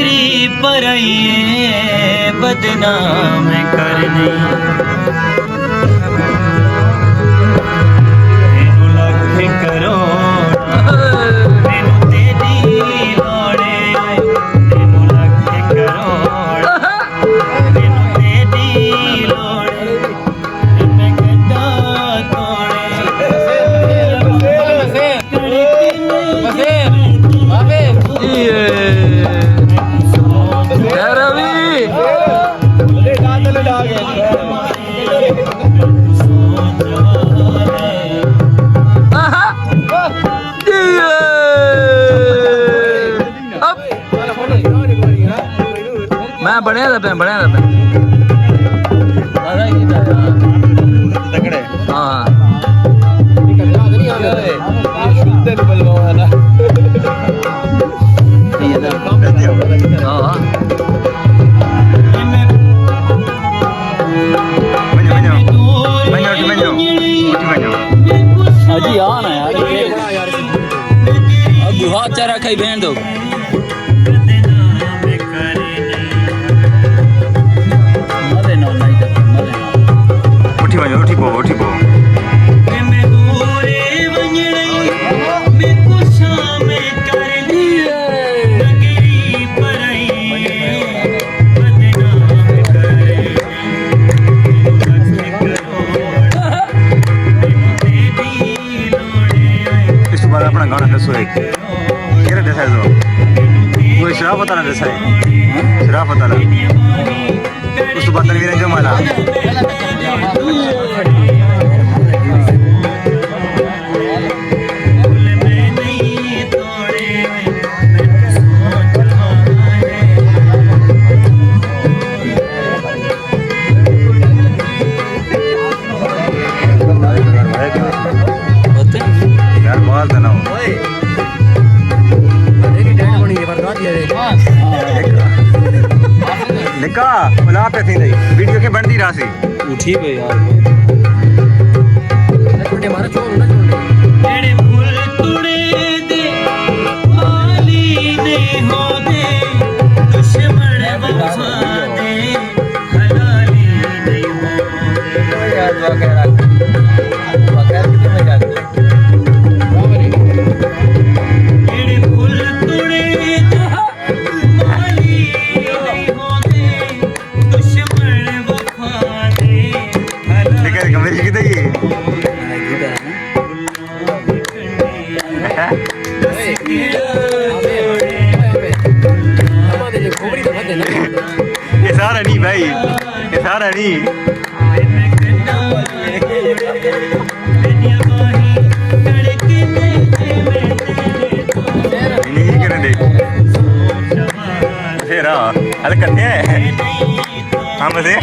नगरी परइए बदनाम करनी तेनू लख करोड़ तेनू तेरी लोड़े तेनू लख करोड़ तेनू तेरी लोड़े मैं गड्ढा तोड़े मैं बढ़िया था हाँ अजी आ ना यार गुहा चारा खाई बहन दो उठी पो इस बार अपना गाना दसो एक केरे दसा दो कोई शराब पता ना दसा है शराब पता ना उस बात तनवीर जो माला यार बाल देना निका बुला पे थी नहीं वीडियो के बनती रहा सी उठी पे यार मारा छोड़ ना जेड़े फूल तुड़े दे माली ने हो दे दुश्मन वफा दे हलाली नहीं हो यार वगैरह कितने में जाते जेड़े फूल तुड़े दे माली नहीं हो दे दुश्मन वफा दे लेकिन कमरे की कितनी है ये सारा नहीं भाई ये सारा नहीं हल करते हैं हम बसे